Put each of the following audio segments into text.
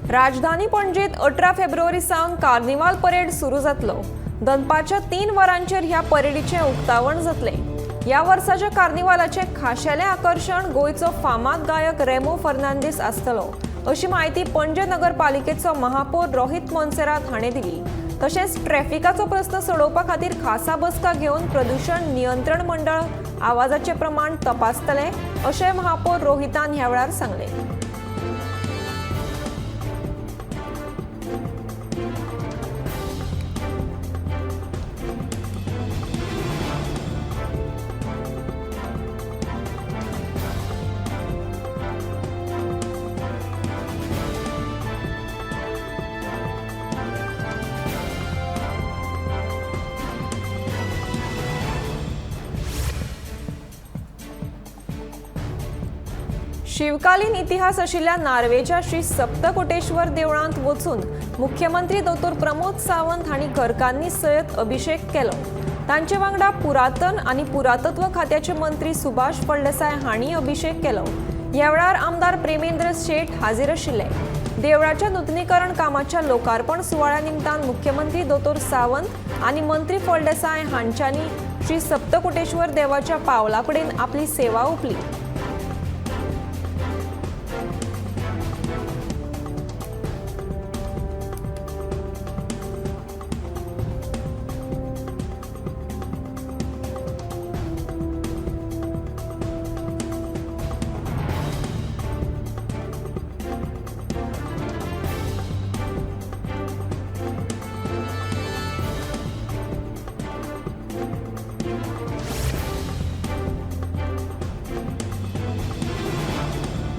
राजधानी पणजेत 18 फेब्रुवारी सावन carnival parade सुरू जातलो। दनपारच्या 3 वरांचेर ह्या परेडीचे उक्तावण जातले। या वर्साच्या कार्निवालाचे खाशेले आकर्षण गोयचो फामाद गायक रेमो फर्नांदीस आसतलो, अशी माहिती पणजे नगरपालिकेचो महापौर रोहित मोन्सेरात हाणें दिली। तशेंच ट्रॅफिकाचो प्रस्न सोडोवपा खातीर खासा बसका घेवन प्रदूषण नियंत्रण मंडळ आवाजाचे प्रमाण तपासतले, अशें महापौर रोहितान ह्या वेळार सांगले। शिवकालीन इतिहास आशिल्ल्या नार्वेच्या श्री सप्तकोटेश्वर देवळांत वचून मुख्यमंत्री दोतोर प्रमोद सावंत हांणी घरकान्नी सयत अभिषेक केलो। तांचे वांगडा पुरातन आनी पुरातत्व खात्याचे मंत्री सुभाष फळदेसाय हांणी अभिषेक केलो। ह्या वेळार आमदार प्रेमेंद्र शेट हाजीर आशिल्ले। देवळाच्या नूतनीकरण कामाच्या लोकार्पण सुवाळ्या निमतान मुख्यमंत्री दोतोर सावंत आनी मंत्री फळदेसाय हांच्यांनी श्री सप्तकोटेश्वर देवाच्या पावला कडेन आपली सेवा ओंपली।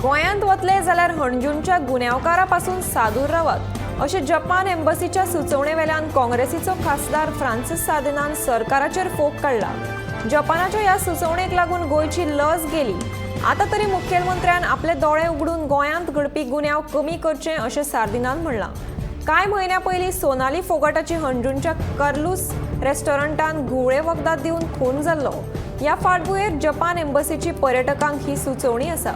गोंयांत वतले जाल्यार हणजूंच्या गुन्यांवकारांपासून सादूर रावात, अशें जपान एम्बसीच्या सुचोवणे वेल्यान काँग्रेसीचो खासदार फ्रांसीस सादेनान सरकाराचेर फोग काडला। जपानाच्या ह्या सुचोवणेक लागून गोंयची लज गेली। आतां तरी मुखेलमंत्र्यान आपले दोळे उगडून गोंयांत घडपी गुन्यांव कमी करचे, अशें सादेनान म्हणलां। कांय म्हयन्यां पयलीं सोनाली फोगाटाची हणजूंच्या कार्लूस रेस्टॉरंटान घुवळे वखदां दिवन खून जाल्लो। ह्या फाटभुंयेर जपान एम्बसीची पर्यटकांक ही सुचोवणी आसा।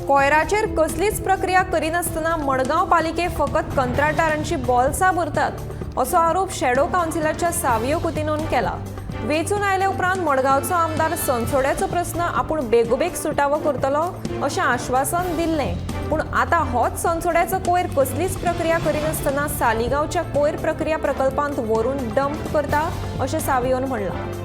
कोयराचेर कसलीच प्रक्रिया करिनासतना मडगांव पालिके फकत कंत्राटदारांची बोल्सां भरतात, असो आरोप शॅडो कावन्सिलाच्या सावियो कुतिनोन केला। वेंचून आयले उपरांत मडगांवचो आमदार संसोड्याचो प्रस्न आपूण बेगोबेग सुटावो करतलो, अशें आश्वासन दिल्लें। पूण आतां होच संसोड्याचो कोयर कसलीच प्रक्रिया करिनासतना सालिगांवच्या कोयर प्रक्रिया प्रकल्पांत व्हरून डंप करता, अशें सावियोन म्हणलां।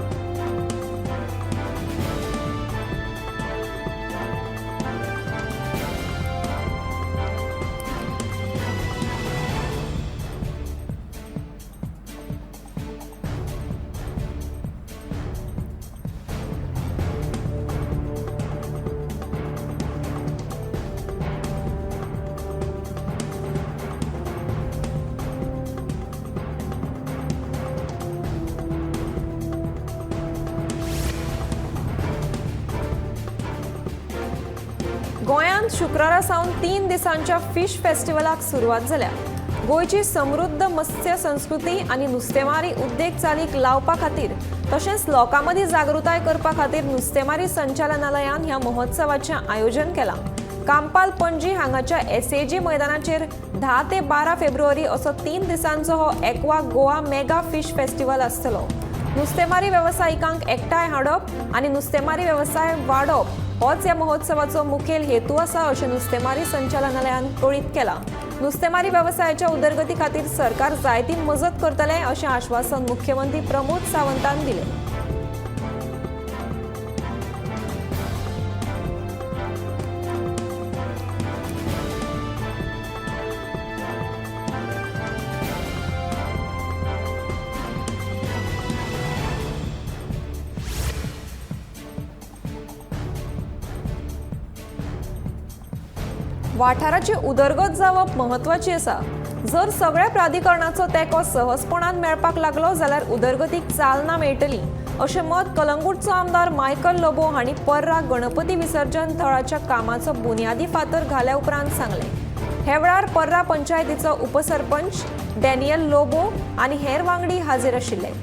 गोंयांत शुक्रारा सावन 3 दिसांच्या फिश फेस्टिवलाक सुरवात जाल्या। गोंयची समृद्ध मत्स्य संस्कृती आनी नुस्तेमारी उद्देग चालीक लावपा खातीर तशेंच लोकां मदीं जागृताय करपा खातीर नुस्तेमारी संचालनालयान ह्या महोत्सवाचें आयोजन केलां। कांपाल पणजी हांगाच्या एसएजी मैदानाचेर 10 ते 12 फेब्रुवारी असो 3 दिसांचो हो aqua Goa mega fish festival आसतलो। नुस्तेमारी वेवसायिकांक एकठांय हाडप आनी नुस्तेमारी वेवसाय वाडोवप होच ह्या महोत्सवाचो मुखेल हेतू आसा, अशें नुस्तेमारी संचालनालयान कळीत केलां। नुस्तेमारी वेवसायाच्या उदरगती खातीर सरकार जायती मजत करतले, अशें आश्वासन मुख्यमंत्री प्रमोद सावंतान दिलें। वाठाराची उदरगत जावप महत्वाची आसा। जर सगळ्या प्राधिकरणाचो तेंको सहजपणान मेळपाक लागलो जाल्यार उदरगतीक चालना मेळटली, अशें मत कलंगूटचो आमदार मायकल लोबो हांणी पर्रा गणपती विसर्जन थळाच्या कामाचो बुन्यादी फातर घाल्या उपरांत सांगलें। हे वेळार पर्रा पंचायतीचो उपसरपंच डॅनियल लोबो आनी हेर वांगडी हाजीर आशिल्ले।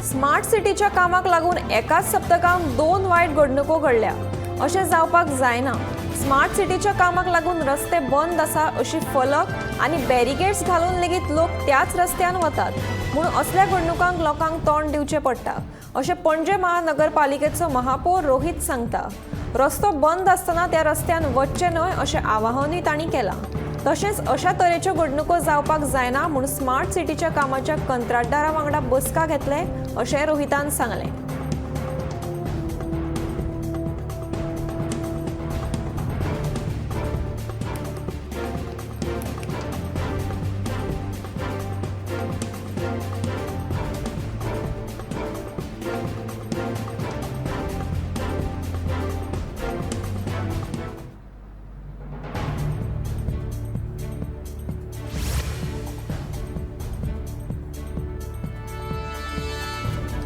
स्मार्ट सिटीच्या कामाक लागून एकाच सप्तकांत 2 वायट घडणुको घडल्या अशें जावपाक जायना। स्मार्ट सिटीच्या कामाक लागून रस्ते बंद आसा अशी फलक आनी बॅरिकेड्स घालून लेगीत लोक त्याच रस्त्यान वतात, म्हूण असल्या घडणुकांक लोकांक तोंड दिवचें पडटा अशें पणजे महानगरपालिकेचो महापौर रोहित सांगता। रस्तो बंद आसतना त्या रस्त्यान वचचें न्हय अशें आवाहनूय तांणी केलां। तशेंच अशा तरेच्यो घडणुको जावपाक जायना म्हूण स्मार्ट सिटीच्या कामाच्या कंत्राटदारा वांगडा बसका घेतले अशें रोहितान सांगलें।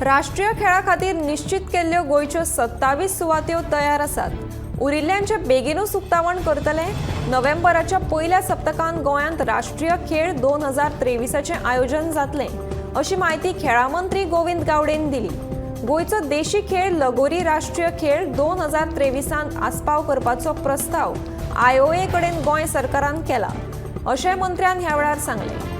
राष्ट्रीय खेळा खातीर निश्चित केल्ल्यो गोंयच्यो 27 सुवात्यो तयार आसात। उरिल्ल्यांचे बेगीनूच उक्तावण करतले। नोव्हेंबराच्या पयल्या सप्तकांत गोंयांत राष्ट्रीय खेळ 2023 आयोजन जातलें अशी माहिती खेळा मंत्री गोविंद गावडेन दिली। गोंयचो देशी खेळ लगोरी राष्ट्रीय खेळ 2023 आस्पाव करपाचो प्रस्ताव IOA कडेन गोंय सरकारान केला अशें मंत्र्यान ह्या वेळार सांगलें।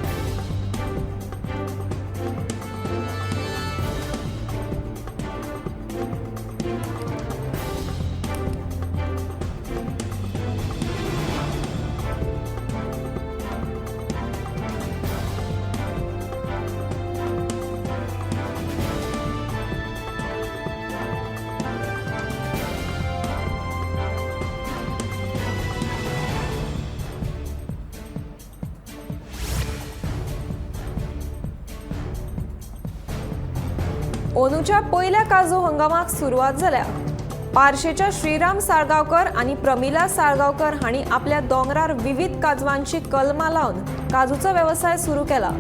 ओनूच्या पहिल्या काजू हंगामाक सुरवात जाल्या। पार्शेच्या श्रीराम साळगांवकर आणि प्रमिला साळगांवकर हांणी आपल्या दोंगरार विविध काजवांची कलमां लावन काजूचो वेवसाय सुरू केला।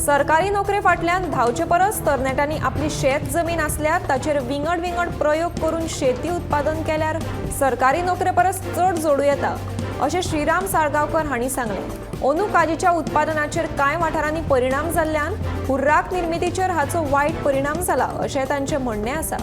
सरकारी नोकरे फाटल्यान धांवचे परस तरणाट्यांनी आपली शेत जमीन आसल्यार ताचेर विंगड विंगड प्रयोग करून शेती उत्पादन केल्यार सरकारी नोकरे परस चड जोडू येता अशें श्रीराम साळगांवकर हांणी सांगलें। ओनू काजीच्या उत्पादनाचेर कांय वाठारांनी परिणाम जाल्ल्यान हुर्राक निर्मितीचेर हाचो वायट परिणाम जाला अशें तांचें म्हणणें आसा।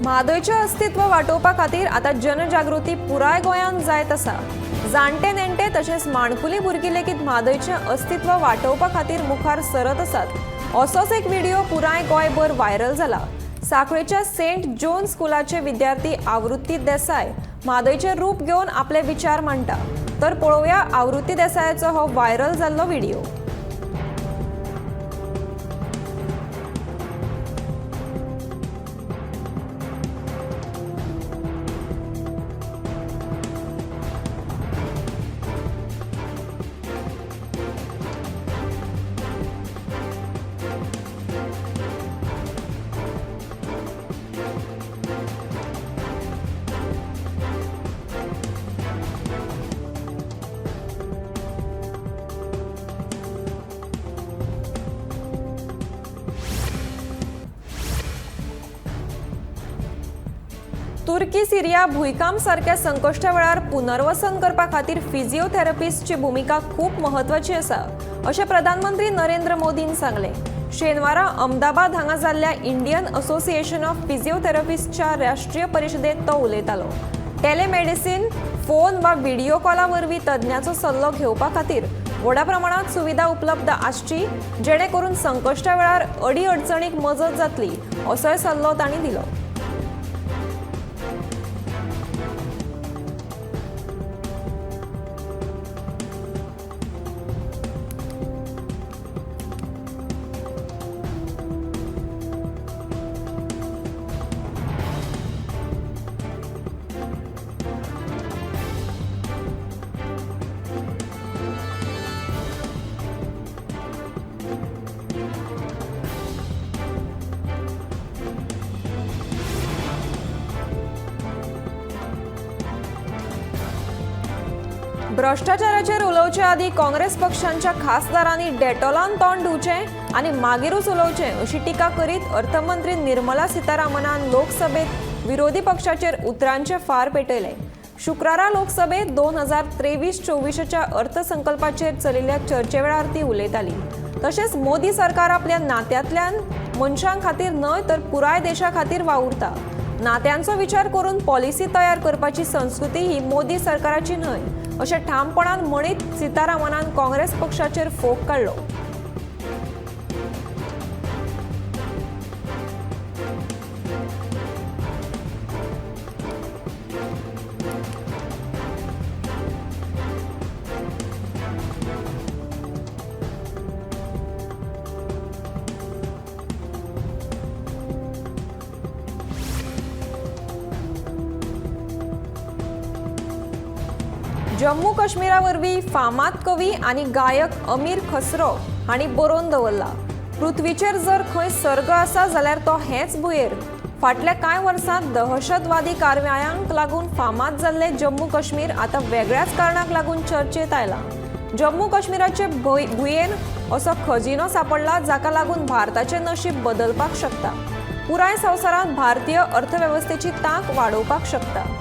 म्हादयचें अस्तित्व वाटोवपा खातीर आतां जनजागृती पुराय गोंयांत जायत आसा। जाणटे नेणटे तशेंच माणकुली भुरगीं लेगीत म्हादयचें अस्तित्व वाटोवपा खातीर मुखार सरत आसात। असोच एक व्हिडिओ पुराय गोंयभर व्हायरल जाला। सांखळेच्या सेंट जॉन स्कुलाचे विद्यार्थी आवृत्ती देसाय म्हादयचें रूप घेवन आपले विचार मांडटा। तर पळोवया आवृत्ती देसायाचो हो व्हायरल जाल्लो व्हिडिओ। तुर्की सिरिया भूकंप सारख्या संकश्ट वेळार पुनर्वसन करपा खातीर फिजिओथेरपिस्टची भूमिका खूप महत्वाची आसा अशें प्रधानमंत्री नरेंद्र मोदीन सांगले। शेनवारा अहमदाबाद हांगा जाल्ल्या इंडियन असोसिएशन ऑफ फिजिओथेरपिस्टच्या राष्ट्रीय परिशदेंत तो उलयतालो। टेलिमेडिसिन, फोन वा व्हिडिओ कॉला वरवीं तज्ञांचो सल्लो घेवपा खातीर व्हडा प्रमाणात सुविधा उपलब्ध आसची, जेणे करून संकश्ट वेळार अडी अडचणीक मजत जातली असोय सल्लो तांणी दिलो। भ्रष्टाचाराचेर उलोवचे आदी काँग्रेस पक्षांच्या खासदारांनी डेटॉलान तोंड धुवचें आनी मागीरूच उलोवचें अशी टिका करीत अर्थमंत्री निर्मला सीतारामनान लोकसभेत विरोधी पक्षाचेर उतरांचे फार पेटयले। शुक्रारा लोकसभेत 2023-24च्या अर्थसंकल्पाचेर चलिल्ल्या चर्चे वेळार ती उलयताली। तशेंच मोदी सरकार आपल्या नात्यांतल्यान मनशां खातीर न्हय तर पुराय देशा खातीर वावुरता। नात्यांचो विचार करून पॉलिसी तयार करपाची संस्कृती ही मोदी सरकाराची न्हय अशें ठामपणान म्हणीत सीतारामनान काँग्रेस पक्षाचेर फोग काडलो। जम्मू काश्मीरा वरवीं फामाद कवी आनी गायक अमीर खसरो हांणी बरोवन दवरला। पृथ्वीचेर जर खंय सर्ग आसा जाल्यार तो हेच भुंयेर। फाटल्या कांय वर्सांत दहशतवादी कारवायांक लागून फामाद जाल्ले जम्मू काश्मीर आतां वेगळ्याच कारणाक लागून चर्चेत आयला। जम्मू काश्मीराचे भुंयेर असो खजिनो सांपडला जाका लागून भारताचें नशीब बदलपाक शकता, पुराय संवसारांत भारतीय अर्थवेवस्थेची तांक वाडोवपाक शकता।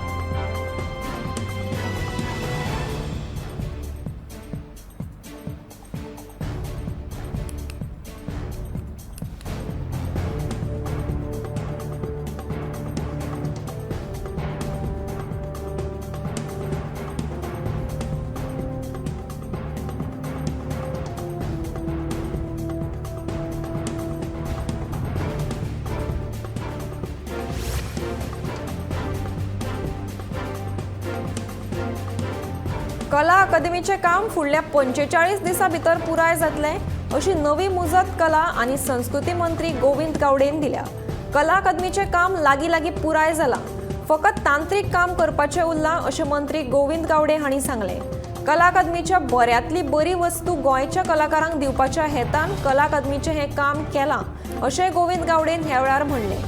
कला अकादमीचे काम फुडल्या 45 दिसां भितर पुराय जातले अशी नवी मुजत कला आनी संस्कृती मंत्री गोविंद गावडेन दिल्या। कला अकादमीचे काम लागीं पुराय जालां, फकत तांत्रीक काम करपाचें उरलां अशें मंत्री गोविंद गावडे हांणी सांगलें। कला अकादमीच्या बऱ्यांतली बरी वस्तू गोंयच्या कलाकारांक दिवपाच्या हेतान कला अकादमीचें हें काम केलां अशेंय गोविंद गावडेन ह्या वेळार म्हणलें।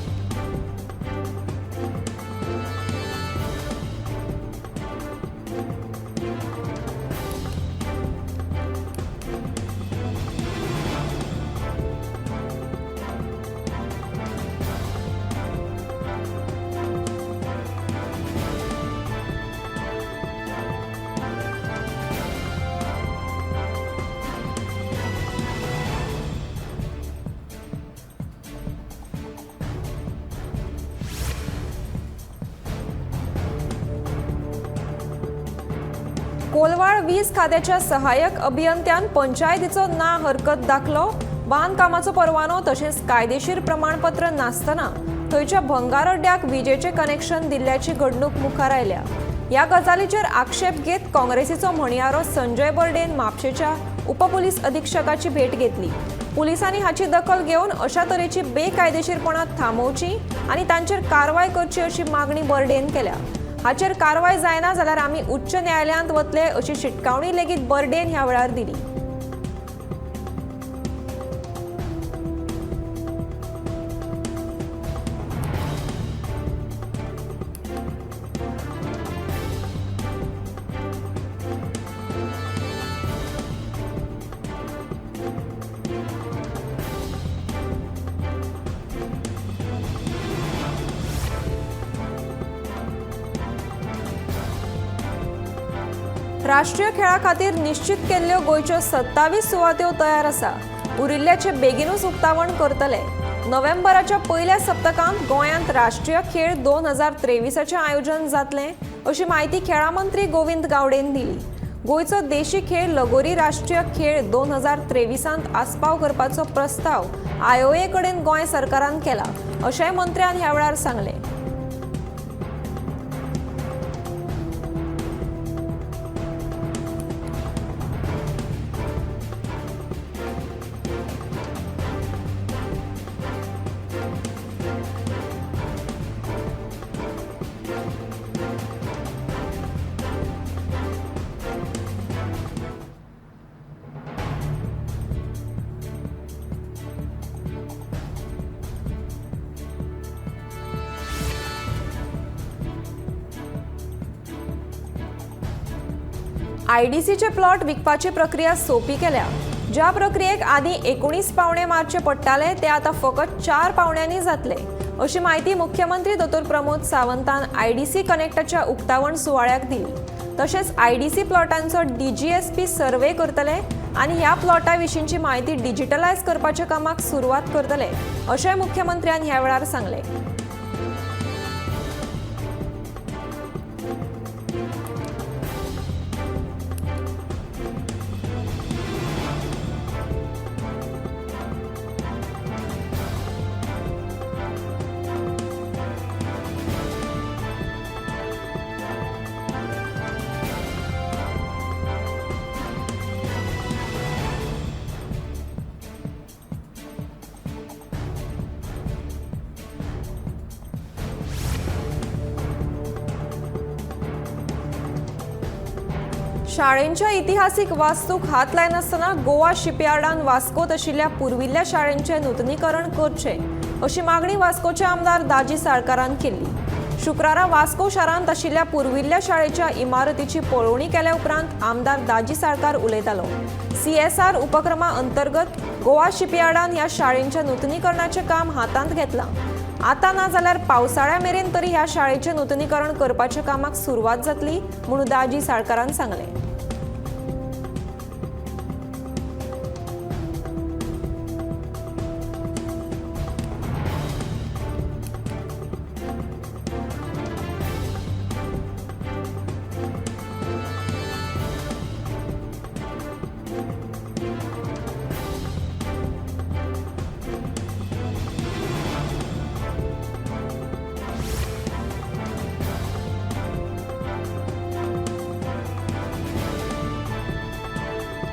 कोलवाळ वीज खात्याच्या सहाय्यक अभियंत्यान पंचायतीचो ना हरकत दाखलो, बांदकामाचो परवानो तशेंच कायदेशीर प्रमाणपत्र नासतना थंयच्या भंगार अड्ड्याक विजेचें कनेक्शन दिल्ल्याची घडणूक मुखार आयल्या। ह्या गजालीचेर आक्षेप घेत काँग्रेसीचो म्हणयारो संजय बर्डेन म्हापशेच्या उपपुलीस अधीक्षकाची भेट घेतली। पुलिसांनी हाची दखल घेवन अशा तरेची बेकायदेशीरपणां थांबोवची आनी तांचेर कारवाय करची अशी मागणी बर्डेन केल्या। हाचेर कारवाय जायना जाल्यार आमी उच्च न्यायालयांत वतले अशी शिटकावणी लेगीत बर्डेन ह्या वेळार दिली। राष्ट्रीय खेळा खातीर निश्चित केल्ल्यो गोंयच्यो 27 सुवात्यो तयार आसा. उरिल्ल्याचे बेगीनूच उक्तावण करतले. नोव्हेंबराच्या पयल्या सप्तकांत गोंयांत राष्ट्रीय खेळ 2023चे आयोजन जातले, अशी माहिती खेळा मंत्री गोविंद गावडेन दिली. गोंयचो देशी खेळ लगोरी राष्ट्रीय खेळ 2023त आस्पाव करपाचो प्रस्ताव आयोए कडेन गोंय सरकारान केला, अशेंय मंत्र्यान ह्या वेळार सांगलें. आयडीसीचे प्लॉट विकपाची प्रक्रिया सोपी केल्या. ज्या प्रक्रियेक आदी 19 पावणे मारचे पडटाले ते आता फकत 4 पावण्यांनी जातले, अशी माहिती मुख्यमंत्री दोतोर प्रमोद सावंतान आयडीसी कनेक्टच्या उक्तावण सुवाळ्याक दिली. तशेंच आयडीसी प्लॉटांचो डीजीएसपी सर्वे करतले आनी ह्या प्लॉटा विशींची माहिती डिजिटलायज करपाच्या कामाक सुरवात करतले, अशेंय मुख्यमंत्र्यान ह्या वेळार सांगलें. शाळेंच्या इतिहासीक वास्तूक हात लायनासतना गोवा शिपयार्डान वास्कोत आशिल्ल्या पुर्विल्ल्या शाळेंचें नूतनीकरण करचें, अशी मागणी वास्कोचे आमदार दाजी साळकारान केल्ली. शुक्रारा वास्को शारांत आशिल्ल्या पुर्विल्ल्या शाळेच्या इमारतीची पळोवणी केल्या उपरांत आमदार दाजी साळकार उलयतालो. CSR उपक्रमा अंतर्गत गोवा शिपयार्डान ह्या शाळेंच्या नूतनीकरणाचें काम हातांत घेतलां. आता ना जाल्यार पावसाळ्या मेरेन तरी ह्या शाळेचें नूतनीकरण करपाच्या कामाक सुरवात जातली, म्हणून दाजी साळकारान सांगलें.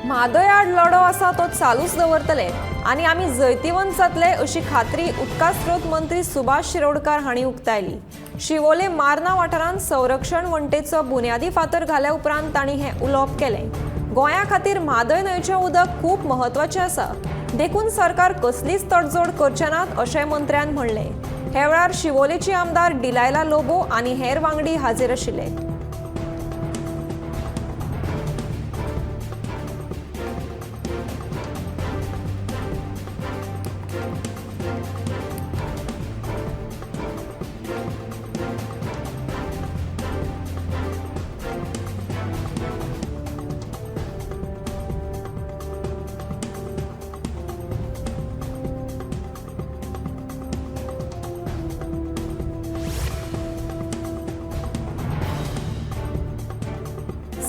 म्हादय आड लढो आसा तो चालूच दवरतले आनी आमी जैतिवंत जातले, अशी खात्री उदका स्रोत मंत्री सुभाष शिरोडकार हांणी उक्तायली. शिवोले मार्ना वाठारांत संरक्षण वणटेचो बुन्यादी फातर घाल्या उपरांत तांणी हें उलोवप केलें. गोंया खातीर म्हादय न्हंयचें उदक खूब म्हत्वाचें आसा, देखून सरकार कसलीच तडजोड करचे नात, अशेंय मंत्र्यान म्हणलें. हे वेळार शिवोलेची आमदार डिलायला लोबो आनी हेर वांगडी हाजीर आशिल्ले.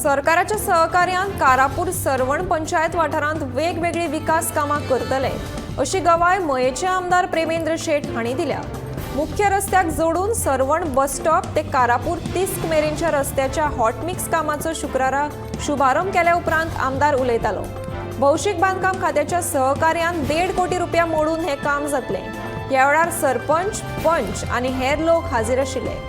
सरकाराच्या सहकार्यान कारापूर सरवण पंचायत वाठारांत वेगवेगळी विकास कामां करतले, अशी गवाय मयेचे आमदार प्रेमेंद्र शेट हांणी दिल्या. मुख्य रस्त्याक जोडून सरवण बस स्टॉप ते कारापूर तिस्क मेरेनच्या रस्त्याच्या हॉटमिक्स कामाचो शुक्रारा शुभारंभ केल्या उपरांत आमदार उलयतालो. भौशीक बांदकाम खात्याच्या सहकार्यान 1.5 कोटी रुपया मोडून हे काम जातले. ह्या वेळार सरपंच, पंच आनी हेर लोक हाजीर आशिल्ले.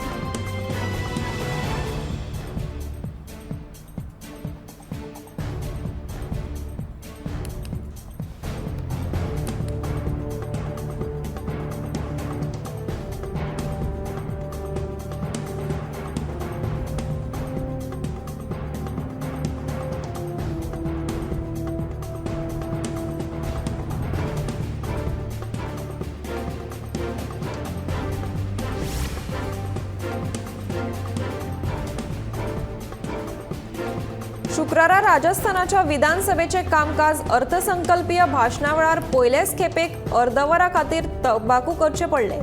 शुक्रारा राजस्थानाच्या विधानसभेचे कामकाज अर्थसंकल्पीय भाषणा वेळार पयलेच खेपेक अर्दवरा खातीर तकबाकू करचे पडले।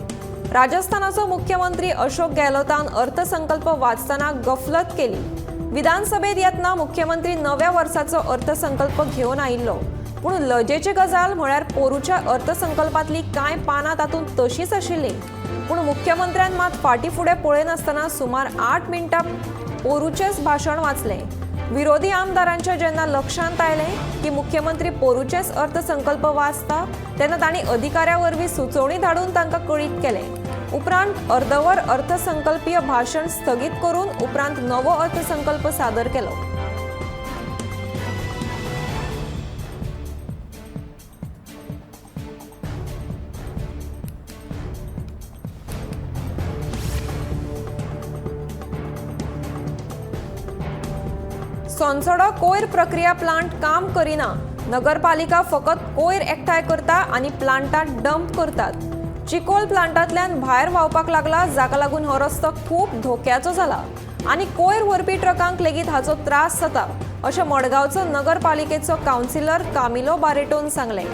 राजस्थानाचो मुख्यमंत्री अशोक गेहलोतान अर्थसंकल्प वाचताना गफलत केली। विधानसभेत येतना मुख्यमंत्री नव्या वर्साचो अर्थसंकल्प घेवन आयिल्लो, पूण लजेची गजाल म्हळ्यार पोरूच्या अर्थसंकल्पातली कांय पानां तातूंत तशीच आशिल्लीं। पूण मुख्यमंत्र्यान मात फाटीं फुडें पळयनासतना सुमार 8 मिनटां पोरूचेच भाशण वाचलें। विरोधी आमदारांच्या जेन्ना लक्षांत आयलें की मुख्यमंत्री पोरूचेच अर्थसंकल्प वाचता तेन्ना तांणी अधिकाऱ्यां वरवीं सुचोवणी धाडून तांकां कळीत केलें। उपरांत अर्दवर अर्थसंकल्पीय भाशण स्थगीत करून उपरांत नवो अर्थसंकल्प सादर केलो। सोंसडो कोयर प्रक्रिया प्लांट काम करिना। नगरपालिका फकत कोयर एकठांय करता आनी प्लांटांत डंप करतात। चिकोल प्लांटांतल्यान भायर व्हांवपाक लागला, जाका लागून हो रस्तो खूब धोक्याचो जाला आनी कोयर व्हरपी ट्रकांक लेगीत हाचो त्रास जाता, अशें मडगांवचो नगरपालिकेचो कावन्सिलर कामिलो बारेटोन सांगलें।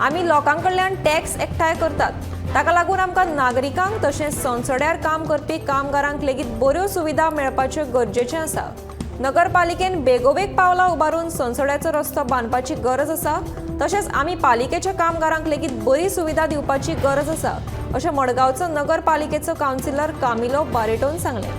आमी लोकांकडल्यान टॅक्स एकठांय करतात, ताका लागून आमकां नागरिकांक तशेंच सोंसड्यार काम करपी कामगारांक लेगीत बऱ्यो सुविधा मेळपाच्यो गरजेचें आसा। नगरपालिकेन बेगोबेग पावलां उबारून सोंसड्याचो रस्तो बांदपाची गरज आसा, तशेंच आमी पालिकेच्या कामगारांक लेगीत बरी सुविधा दिवपाची गरज आसा, अशें मडगांवचो नगरपालिकेचो कावन्सिलर कामिलो बारेटोन सांगलें।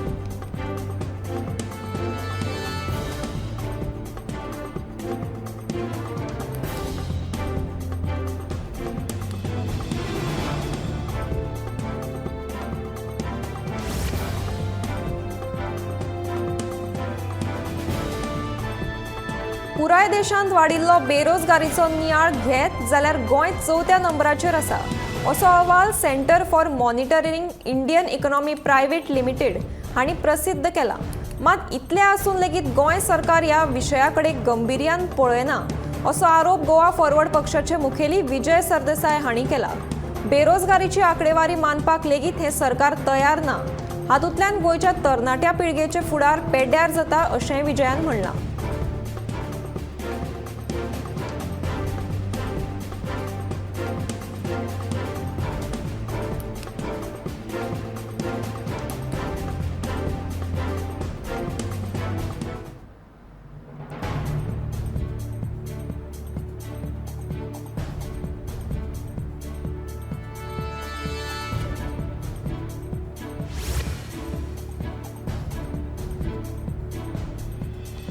पुराय देशांत वाडिल्लो बेरोजगारीचो नियाळ घेत जाल्यार गोंय 4थ्या नंबराचेर आसा, असो अहवाल centre for monitoring Indian economy private limited हांणी प्रसिद्ध केला। मात इतले आसून लेगीत गोंय सरकार ह्या विशयाकडे गंभीर्यान पळयना, असो आरोप गोवा फॉरवर्ड पक्षाचे मुखेली विजय सरदेसाय हांणी केला। बेरोजगारीची आंकडेवारी मानपाक लेगीत हे सरकार तयार ना, हातूंतल्यान गोंयच्या तरणाट्या पिळगेचे फुडार पेड्ड्यार जाता, अशेंय विजयान म्हणलां।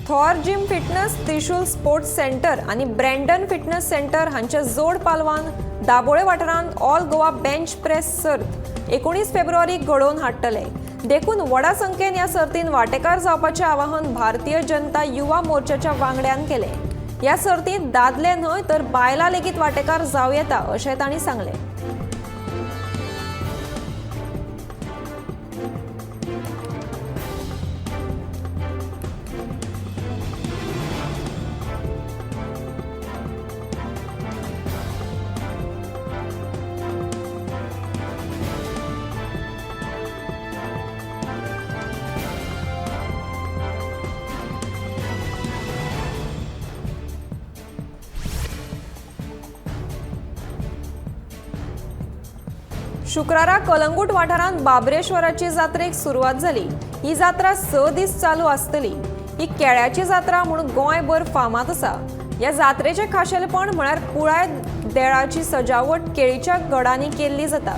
थॉर जिम फिटनेस, त्रिशूल स्पोर्ट्स सेंटर आणि ब्रँडन फिटनेस सेंटर हांच्या जोड पालवान दाबोळे वाठारांत ऑल गोवा बेंच प्रेस सर्त 19 फेब्रुवारीक घडोवन हाडटले। देखून व्हडा संख्येन ह्या सर्तीन वांटेकार जावपाचें आवाहन भारतीय जनता युवा मोर्चाच्या वांगड्यान केलें। ह्या सर्तींत दादले न्हय तर बायलां लेगीत वांटेकार जावं येता, अशें तांणी सांगलें। शुक्रारा कलंगूट वाठारांत बाबरेश्वराची जात्रेक सुरवात जाली। ही जात्रा 6 दीस चालू आसतली। ही केळ्याची जात्रा म्हणून गोंयभर फामाद आसा। ह्या जात्रेचें खाशेलपण म्हळ्यार कुळाय देळाची सजावट केळीच्या घडांनी केल्ली जाता।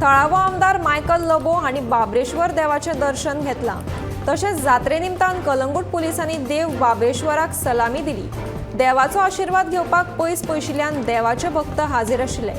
थळावो आमदार मायकल लोबो हांणी बाबरेश्वर देवाचें दर्शन घेतलां। तशेंच जात्रे निमतान कलंगूट पुलिसांनी देव बाबरेश्वराक सलामी दिली। देवाचो आशिर्वाद घेवपाक पयस पयशिल्ल्यान देवाचे भक्त हाजीर आशिल्ले।